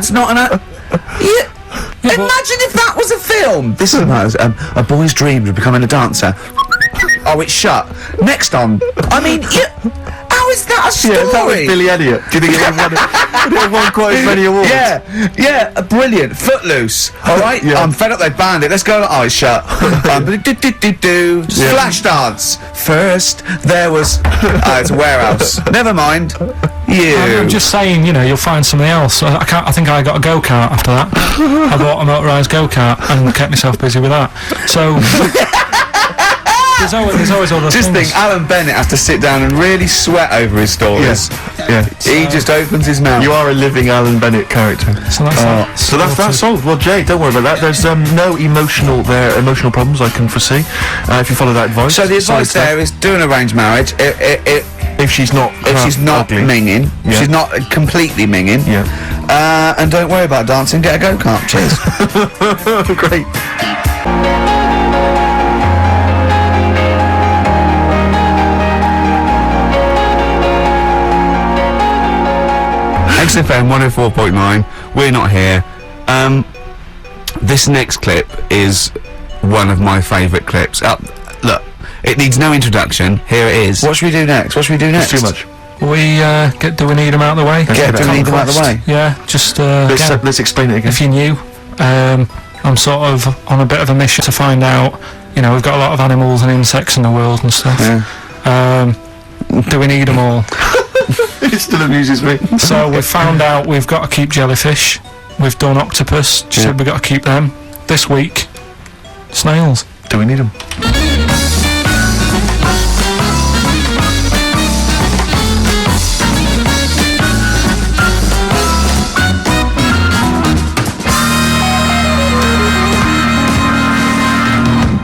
That's not an... Imagine if that was a film! This is a boy's dreams of becoming a dancer. Oh, it's shut. Next on. I mean, how is that a story? Yeah, that was Billy Elliot. Do you think he won quite as many awards? Yeah, brilliant. Footloose. All right? Yeah. I'm fed up they banned it. Let's go. Oh, it's shut. Just flash dance. First, there was... it's a warehouse. Never mind. I'm just saying, you know, you'll find something else. I think I got a go-kart after that. I bought a motorised go-kart and kept myself busy with that. So... There's always other just things. Think, Alan Bennett has to sit down and really sweat over his stories. Yeah. He just opens his mouth. You are a living Alan Bennett character. So that's solved. Well, Jay, don't worry about that. There's no emotional problems I can foresee if you follow that advice. So the advice there is do an arranged marriage. If she's not ugly. minging, she's not completely minging. Yeah. And don't worry about dancing. Get a go-kart. Cheers. Great. XFM 104.9, we're not here. This next clip is one of my favourite clips. Look, it needs no introduction. Here it is. What should we do next? It's too much. Do we need them out of the way? Do we need them out of the way? Yeah, just let's explain it again. If you're new, I'm sort of on a bit of a mission to find out, you know, we've got a lot of animals and insects in the world and stuff. Yeah. Do we need them all? It still amuses me. So we've found out we've got to keep jellyfish. We've done octopus. Said we've got to keep them. This week, snails. Do we need them?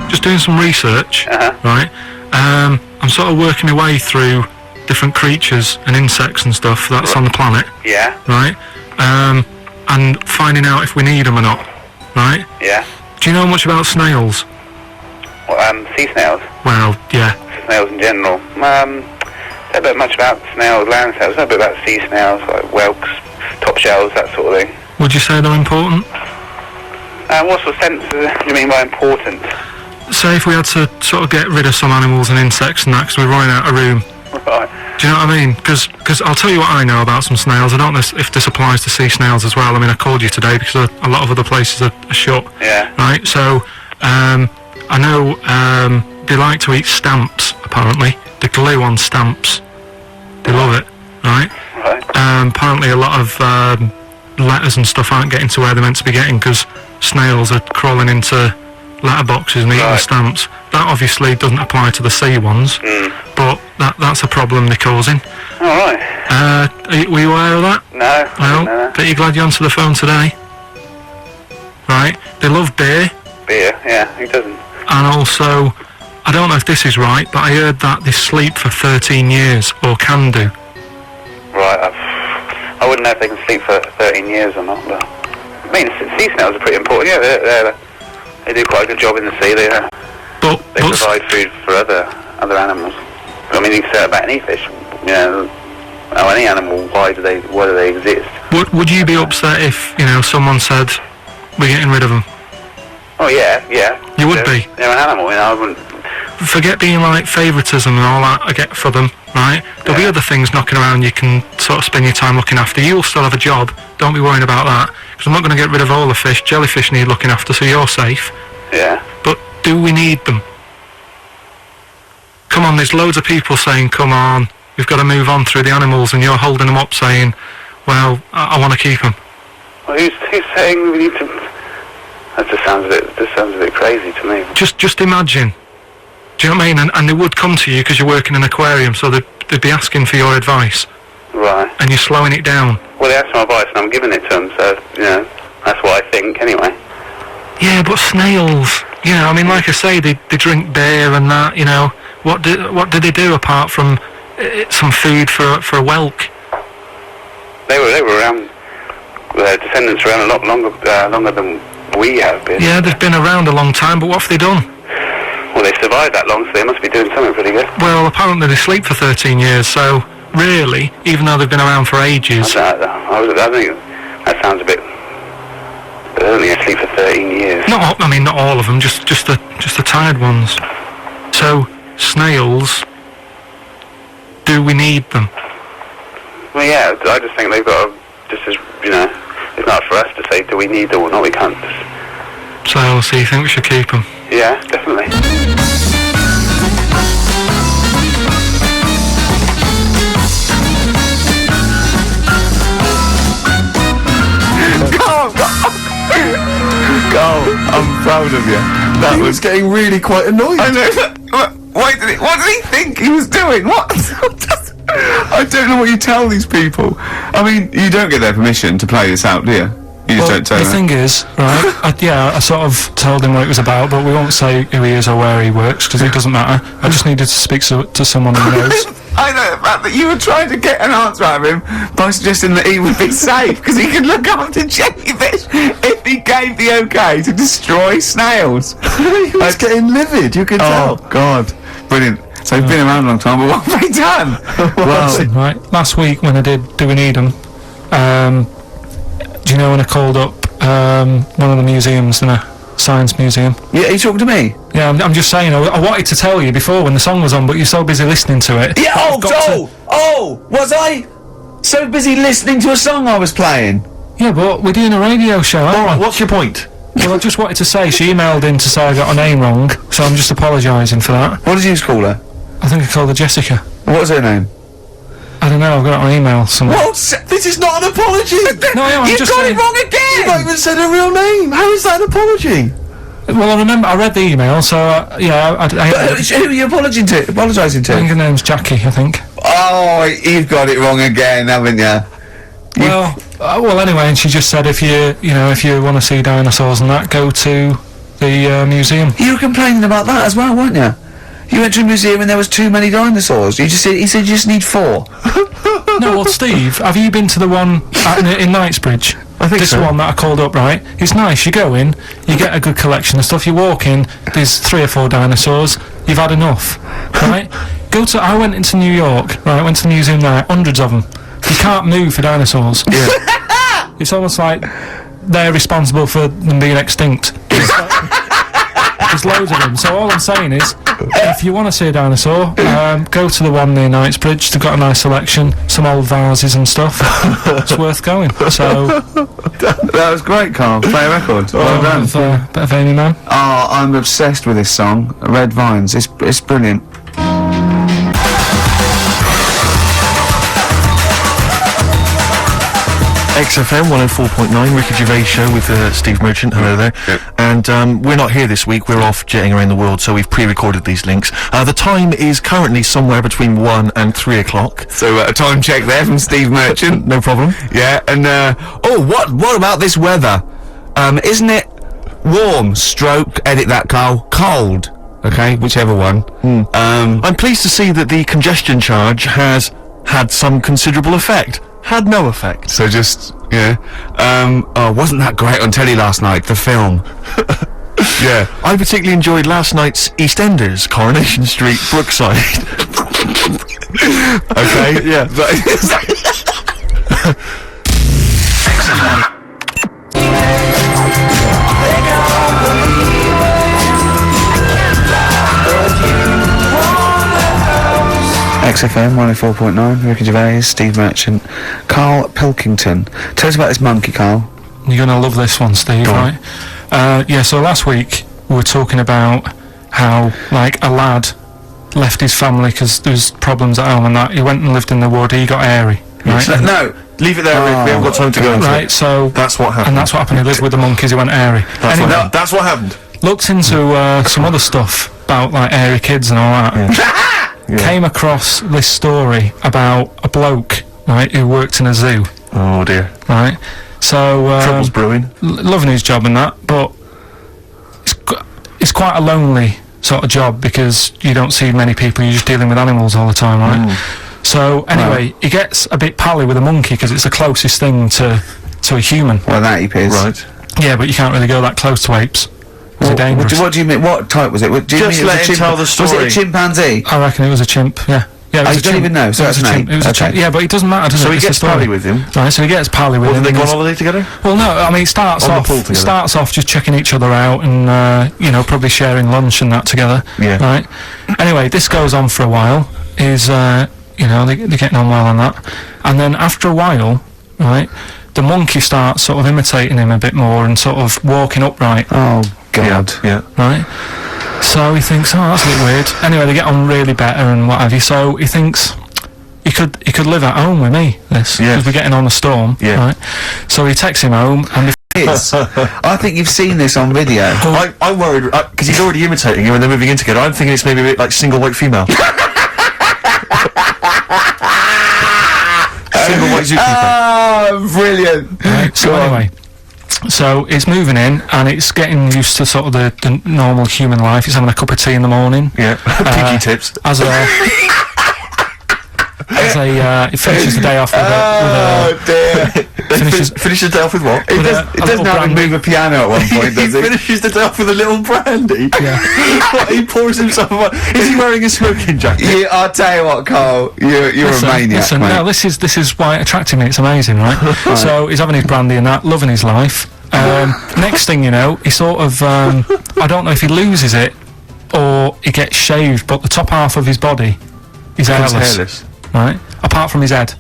Just doing some research, right? I'm sort of working my way through different creatures and insects and stuff that's on the planet. Yeah. Right? And finding out if we need them or not. Right? Yeah. Do you know much about snails? Well, sea snails. Well, yeah. Snails in general. Don't know much about snails, land snails. Know a bit about sea snails, like whelks, top shells, that sort of thing. Would you say they're important? What sort of sense do you mean by important? Say if we had to sort of get rid of some animals and insects and that because we're running out of room. Right. Do you know what I mean? Because I'll tell you what I know about some snails. I don't know if this applies to sea snails as well. I mean, I called you today because a lot of other places are shut. Yeah. Right? So, I know they like to eat stamps, apparently. They glue on stamps. They love it, right? Right. Apparently a lot of letters and stuff aren't getting to where they're meant to be getting because snails are crawling into letterboxes and eating the stamps. That obviously doesn't apply to the sea ones, but that's a problem they're causing. Alright. Were you aware of that? No. No? But you're glad you answered the phone today? Right? They love beer. Beer, yeah, who doesn't? And also, I don't know if this is right, but I heard that they sleep for 13 years, or can do. Right, I wouldn't know if they can sleep for 13 years or not, but... I mean, sea snails are pretty important, yeah, they do quite a good job in the sea, they provide food for other animals. I mean, you can say about any fish, you know, any animal, why do they exist? Would you be upset if, you know, someone said, we're getting rid of them? Oh, yeah. You would be? They're an animal, you know, I wouldn't... Forget being like favouritism and all that I get for them, right? There'll be other things knocking around you can sort of spend your time looking after. You'll still have a job, don't be worrying about that. Because I'm not going to get rid of all the fish. Jellyfish need looking after, so you're safe. Yeah. But do we need them? Come on, there's loads of people saying, come on, we've got to move on through the animals, and you're holding them up saying, well, I want to keep them. Well, who's saying we need to... That just sounds a bit crazy to me. Just imagine. Do you know what I mean? And they would come to you because you're working in an aquarium, so they'd be asking for your advice. Right. And you're slowing it down. Well, they asked for my advice and I'm giving it to them, so, you know, that's what I think anyway. Yeah, but snails, you know, I mean, like I say, they drink beer and that, you know. What do they do apart from some food for a whelk? They were around, their descendants around a lot longer than we have been. Yeah, they've been around a long time, but what have they done? Well, they survived that long, so they must be doing something pretty good. Well, apparently they sleep for 13 years, so really, even though they've been around for ages... I think that sounds a bit certainly asleep for 13 years. Not all of them, just the tired ones. So, snails, do we need them? Well, yeah, I just think they've got to, just as, it's not for us to say, do we need them or not, we can't just... So you think we should keep them? Yeah, definitely. Carl, I'm proud of you. He was getting really quite annoyed. I know. What did he think he was doing? What? I don't know what you tell these people. I mean, you don't get their permission to play this out, do you? You just don't tell the them. thing is, right, I sort of told him what it was about, but we won't say who he is or where he works, because it doesn't matter. I just needed to speak to someone who knows. I know the fact that you were trying to get an answer out of him by suggesting that he would be safe, because he could look after jellyfish if he gave the okay to destroy snails. He was getting livid, you could tell. Oh, God. Brilliant. So he's been around a long time, but what have they done? Well, right, last week when I did Do We Need 'Em, do you know when I called up one of the museums in a science museum? Yeah, are you talking to me? Yeah, I'm just saying, I wanted to tell you before when the song was on, but you're so busy listening to it. Yeah, was I so busy listening to a song I was playing? Yeah, but we're doing a radio show, aren't we? Alright, what's your point? Well, I just wanted to say, she emailed in to say I got her name wrong, so I'm just apologising for that. What did you call her? I think I called her Jessica. What was her name? I don't know, I've got it on email somewhere. What? This is not an apology! No, I'm you just got saying- it wrong again! You not even said her real name. How is that an apology? Well, I remember, I read the email, so, I Who are you apologising to? think her name's Jackie, I think. Oh, you've got it wrong again, haven't you? Well, anyway, and she just said if you want to see dinosaurs and that, go to the museum. You were complaining about that as well, weren't you? You went to a museum and there was too many dinosaurs. He said you just need 4. No, well, Steve, have you been to the one in Knightsbridge? I think this so. one that I called up, right? It's nice. You go in, you get a good collection of stuff. You walk in, there's 3 or 4 dinosaurs. You've had enough, right? I went into New York, right? I went to the museum there, hundreds of them. You can't move for dinosaurs. Yeah. It's almost like they're responsible for them being extinct. There's loads of them. So all I'm saying is, if you want to see a dinosaur, go to the one near Knightsbridge. They've got a nice selection, some old vases and stuff. It's worth going. So That was great, Carl. Play a record. Well done. bit of Amy Man. Oh, I'm obsessed with this song, Red Vines. It's brilliant. XFM 104.9, Ricky Gervais show with Steve Merchant. Hello there. Yep. And we're not here this week. We're off jetting around the world, so we've pre-recorded these links. The time is currently somewhere between 1 and 3 o'clock. So a time check there from Steve Merchant. No problem. Yeah, and what about this weather? Isn't it warm? Stroke. Edit that, Carl. Cold. Okay, whichever one. I'm pleased to see that the congestion charge has had some considerable effect. Had no effect. So just wasn't that great on telly last night? The film. Yeah. I particularly enjoyed last night's EastEnders, Coronation Street, Brookside. Okay. Yeah. XFM 104.9, Ricky Gervais, Steve Merchant, Carl Pilkington. Tell us about this monkey, Carl. You're gonna love this one, Steve, right? So last week we were talking about how, like, a lad left his family because there was problems at home and that. He went and lived in the wood. He got airy, right? No, Leave it there, Rick. We haven't got time to go into Right, it. so That's what happened. and that's what happened. He lived with the monkeys. He went airy. That's Anyway, what happened. That's what happened. looked into some other stuff about, like, airy kids and all that. Yeah. Came across this story about a bloke, right, who worked in a zoo, Oh dear. right? So Trouble's brewing. loving his job and that, but it's quite a lonely sort of job because you don't see many people. You're just dealing with animals all the time, right? So anyway, he gets a bit pally with a monkey because it's the closest thing to a human. Well, that he is. Right. Yeah, but you can't really go that close to apes. It's dangerous. What do you mean? What type was it? Do you Just mean it was let a him tell the Was it story. a chimpanzee? I reckon it was a chimp. Yeah. Yeah, it I was a don't chimp. even know. So It was that's a chimp. mate. It was a Okay. chimp. Yeah, but it doesn't matter, does So it? he It's the gets story. pally with him. Right, so he gets pally with Well, him. did they go on and holiday together? well, no, I mean, it starts On the off. pool together. Starts off just checking each other out and you know, probably sharing lunch and that together. Yeah. Right. Anyway, this goes on for a while. Is you know, they're getting on well on that, and then after a while, right, the monkey starts sort of imitating him a bit more and sort of walking upright. Oh God. Yeah. Right. So he thinks, oh, that's a bit weird. Anyway, they get on really better and what have you. So he thinks he could live at home with me. This, Yeah. because we're getting on a storm. Yeah. Right. So he takes him home and. Is. I think you've seen this on video. I'm worried because he's already imitating him and they're moving in together. I'm thinking it's maybe a bit like single white female. Single white zookeeper. Oh, brilliant. Right, so anyway, so it's moving in and it's getting used to sort of the normal human life. It's having a cup of tea in the morning. Yeah. Pinky tips. As it finishes the day off with Oh dear. Finishes the day off with what? It With does, a it doesn't little have to brandy. move a piano at one point, does He it? finishes the day off with a little brandy. Yeah. What, he pours himself. Is he wearing a smoking jacket? I'll tell you what, Carl. You're a maniac, listen, mate. no, this is why it attracted me. It's amazing, right? So he's having his brandy and that, loving his life. Next thing you know, he sort of I don't know if he loses it or he gets shaved, but the top half of his body is Becomes hairless, right? Apart from his head,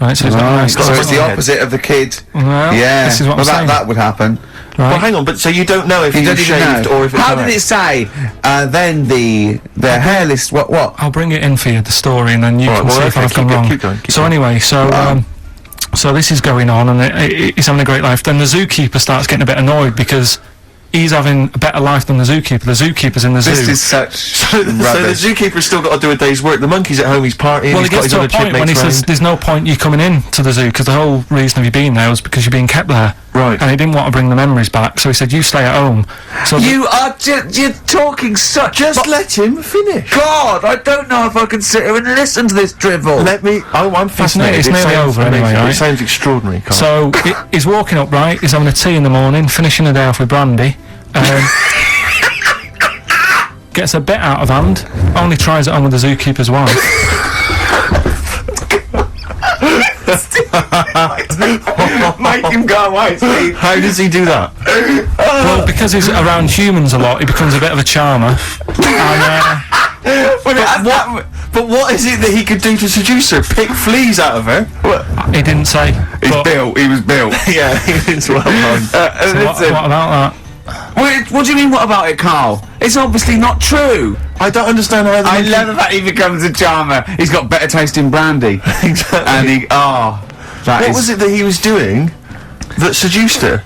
right? So he's got a Right, nice so little it's the head. opposite of the kid. Well, Yeah, this is what I'm well, saying. that would happen. Right? Well, hang on, but so you don't know if You he don't was even shaved know. or if it's How done did it say? Then the hairless. What? I'll bring it in for you, the story, and then you Alright, can well, see if okay, I've gone keep wrong. going, keep So going. anyway, so this is going on, and he's having a great life. Then the zookeeper starts getting a bit annoyed because he's having a better life than the zookeeper. The zookeeper's in the zoo. This is such So the rubbish. zookeeper's still got to do a day's work. The monkey's at home, he's partying, well, he's it got gets his to a other point when he chipmates says round. there's no point you coming in to the zoo because the whole reason of you being there was because you're being kept there. Right. And he didn't want to bring the memories back, so he said, you stay at home. So You are you're talking such. Just let him finish. God, I don't know if I can sit here and listen to this drivel. Let me. I'm fascinated. it's It nearly sounds over anyway, amazing. right? It sounds extraordinary, Carl. So he's walking up right, he's having a tea in the morning, finishing the day off with brandy. Gets a bit out of hand, only tries it on with the zookeeper's wife. Make him go away, Steve. How does he do that? Well, because he's around humans a lot, he becomes a bit of a charmer. And, But what is it that he could do to seduce her? Pick fleas out of her? he didn't say. He's but- built. He was built. Yeah, it's well done. so what about that? What do you mean? What about it, Carl? It's obviously not true. I don't understand how the I monkey... love the fact he becomes a charmer. He's got better taste in brandy. Exactly. And he, What was it that he was doing that seduced her?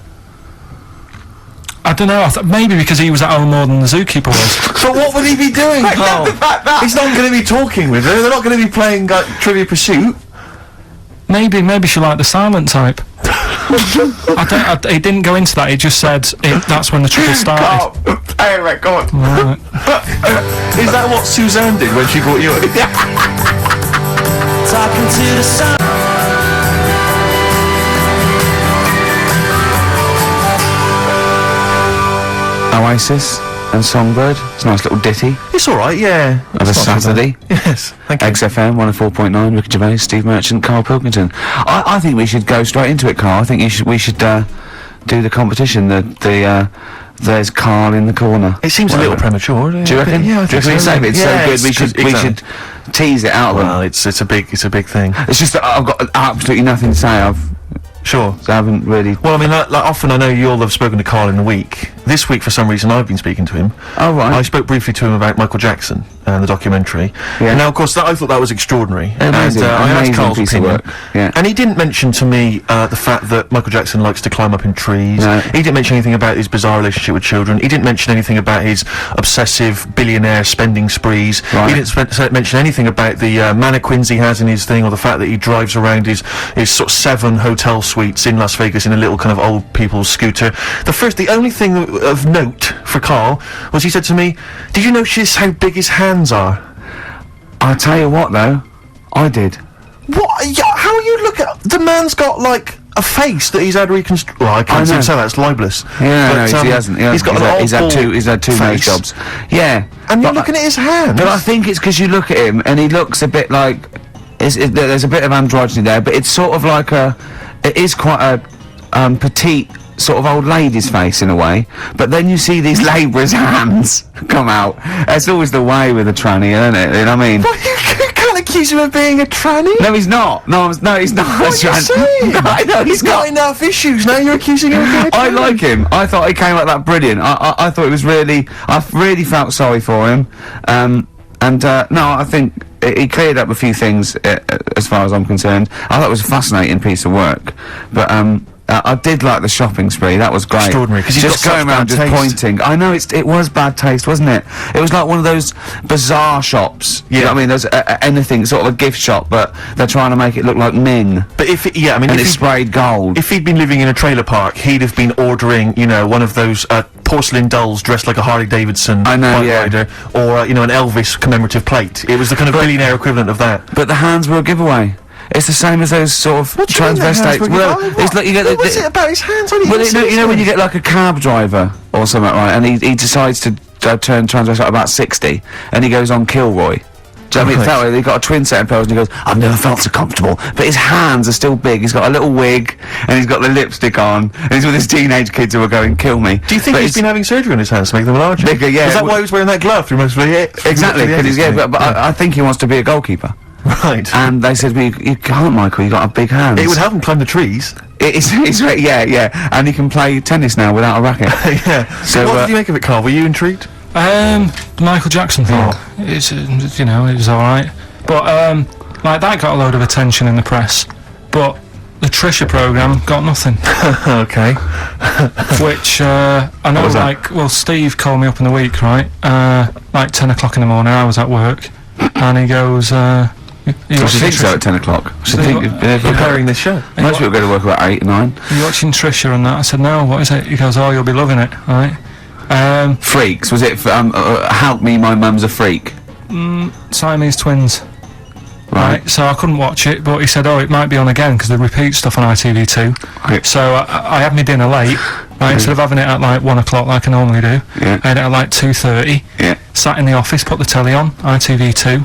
I don't know, maybe because he was at home more than the zookeeper was. But what would he be doing, Carl? He's not going to be talking with her. They're not going to be playing Trivia Pursuit. Maybe she liked the silent type. He didn't go into that, he just said that's when the trouble started. Carl, hey, right, go on. Right. Is that what Suzanne did when she brought you in? Talking to the sun. Oasis and Songbird. It's a nice little ditty It's all right, yeah. of a It's not too Saturday. bad. Yes, thank you. XFM 104.9. Ricky Gervais, Steve Merchant, Carl Pilkington. I think we should go straight into it, Carl. I think we should do the competition. There's Carl in the corner. It seems a little premature. Do you reckon? Yeah, I Do you think reckon so. it's so good? Yeah, We should tease it out of them. Well, it's a big thing. It's just that I've got absolutely nothing to say. Sure. I haven't really. Well, I mean, like often I know you all have spoken to Carl in the week. This week, for some reason, I've been speaking to him. Oh, right. I spoke briefly to him about Michael Jackson and the documentary. Yeah. Now, of course, I thought that was extraordinary. Amazing, And I asked amazing Carl's piece of opinion. work. Yeah. And he didn't mention to me the fact that Michael Jackson likes to climb up in trees. No. He didn't mention anything about his bizarre relationship with children. He didn't mention anything about his obsessive billionaire spending sprees. Right. He didn't mention anything about the mannequins he has in his thing, or the fact that he drives around his sort of 7 hotel suites in Las Vegas in a little kind of old people's scooter. The only thing of note for Carl was he said to me, "Did you notice how big his hands are?" I'll tell you what, though. I did. What? Yeah, how are you looking? The man's got like a face that he's had reconstructed. Well, I can't know. even say that, it's libelous. Yeah, But, no, he hasn't. He's got an he's had two nose face. jobs. Yeah. And you're But- looking at his hands. But I think it's because you look at him and he looks a bit like there's a bit of androgyny there, but it's sort of like it is quite a petite sort of old lady's face in a way. But then you see these labourers' hands come out. That's always the way with a tranny, isn't it? You know what I mean? Well, you can't accuse him of being a tranny. No, he's not. No, he's not. What are you saying? I know He's got enough issues, now you're accusing him of being a tranny. I like him. I thought he came out that brilliant. I thought it was really. I really felt sorry for him. No, I think he cleared up a few things as far as I'm concerned. I thought it was a fascinating piece of work, but I did like the shopping spree. That was great. Extraordinary, 'cause he's just got going such around bad just taste. pointing. I know it was bad taste, wasn't it? It was like one of those bazaar shops. You know what I mean? There's anything sort of a gift shop, but they're trying to make it look like Ming, But if it, yeah, I mean, and if it's he, sprayed gold. if he'd been living in a trailer park, he'd have been ordering, you know, one of those porcelain dolls dressed like a Harley Davidson I know, bike yeah. rider, or you know, an Elvis commemorative plate. It was the kind of billionaire equivalent of that. But the hands were a giveaway. It's the same as those sort of transvestites. Well, it's like you get what was it about his hands? I didn't Well, even see you know his when you hands. get like a cab driver or something, right? And he decides to turn transvestite about 60, and he goes on Kilroy. Do you know what I mean? Right. That way, he got a twin set of pearls, and he goes, "I've never felt so comfortable." But his hands are still big. He's got a little wig, and he's got the lipstick on, and he's with his teenage kids who are going, "Kill me." Do you think But he's it's been having surgery on his hands to make them larger? bigger? Yeah. Is that why he was wearing that glove through most of the Exactly, because but I think he wants to be a goalkeeper. Right. And they said, well, you can't, Michael. You got a big hands. It would help him climb the trees. Yeah, and he can play tennis now without a racket. Yeah. So, what did you make of it, Carl? Were you intrigued? The Michael Jackson thing, it's you know, it was alright, but like that got a load of attention in the press, but the Trisha programme got nothing. Okay. Which I know, was that? like, well, Steve called me up in the week, right? Like 10 o'clock in the morning. I was at work, and he goes, I think so at 10 o'clock. I should think Preparing this show. most people go to work about 8, 9. "Are you watching Trisha and that?" I said, "No, what is it?" He goes, "Oh, you'll be loving it, right?" Freaks, was it? Help me, my mum's a freak. Siamese twins. Right, so I couldn't watch it, but he said, "Oh, it might be on again because they repeat stuff on ITV2." Right. So I had my dinner late, right? Instead of having it at like 1 o'clock like I normally do, Yeah. I had it at like 2:30. Yeah. Sat in the office, put the telly on ITV2.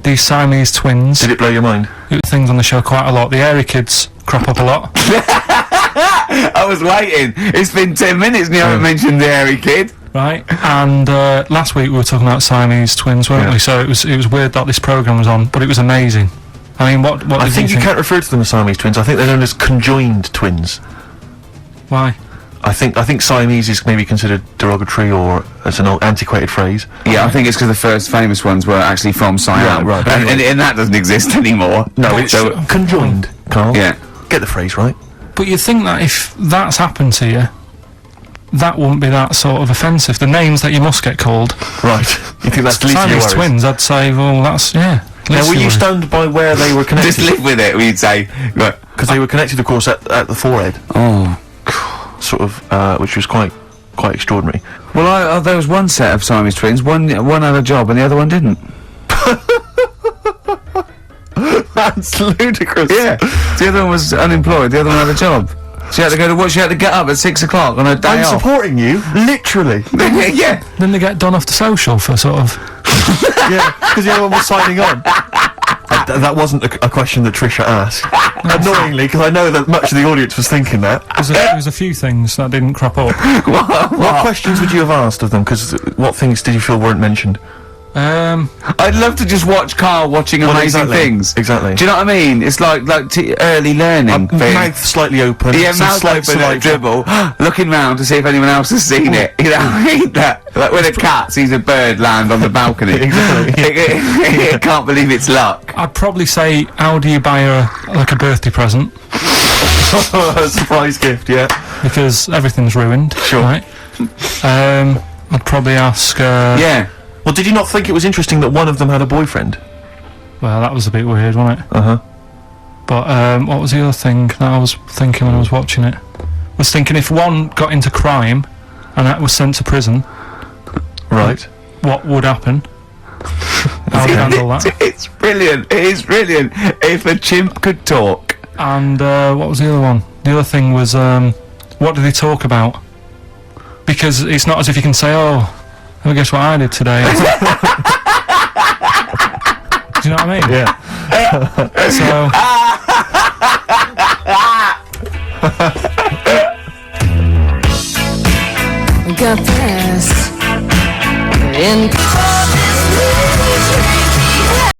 These Siamese twins. Did it blow your mind? Things on the show quite a lot. The Airy Kids crop up a lot. I was waiting. It's been 10 minutes and you haven't mentioned the hairy kid. Right, and last week we were talking about Siamese twins, weren't we? So it was weird that this programme was on, but it was amazing. I mean, what I did think you you can't refer to them as Siamese twins. I think they're known as conjoined twins. Why? I think Siamese is maybe considered derogatory or as an old antiquated phrase. Yeah, I think it's because the first famous ones were actually from Siam. Right, And that doesn't exist anymore. No, it's so, conjoined, Carl. yeah. Get the phrase right. But you'd think that if that's happened to you, that wouldn't be that sort of offensive. The names that you must get called. Right. You think that's the least of your Siamese worries? twins, I'd say, well, that's, yeah. Now, least were of you your stunned by where they were Just connected? live with it, we'd say. But, Because they were connected, of course, at the forehead, oh. sort of, which was quite extraordinary. Well, there was one set of Siamese twins. One had a job and the other one didn't. That's ludicrous. Yeah. The other one was unemployed. The other one had a job. She had to go to work. She had to get up at 6 o'clock on her day I'm off. supporting you, literally. Yeah. Then they get done off the social for sort of... Yeah, because the other one was signing on. That wasn't a question that Trisha asked. Annoyingly, because I know that much of the audience was thinking that. There was a few things that didn't crop up. What questions would you have asked of them? Because what things did you feel weren't mentioned? I'd love to just watch Carl watching amazing exactly. things. Exactly. Do you know what I mean? It's like early learning thing. Mouth slightly open. Yeah, some mouth slight open at a dribble, looking round to see if anyone else has seen it. You know, I mean that. Like when a cat sees a bird land on the balcony. Exactly. It can't believe it's luck. I'd probably say, how do you buy her, like, a birthday present? A surprise gift, yeah. Because everything's ruined. Sure. Right? I'd probably ask... Yeah. Well, did you not think it was interesting that one of them had a boyfriend? Well, that was a bit weird, wasn't it? Uh-huh. But what was the other thing that I was thinking when I was watching it? I was thinking if one got into crime and that was sent to prison, Right. what would happen? How would you handle that? It's brilliant. It is brilliant. If a chimp could talk. And what was the other one? The other thing was what do they talk about? Because it's not as if you can say, oh, well, guess what I did today. Do you know what I mean? Yeah. So. Got past in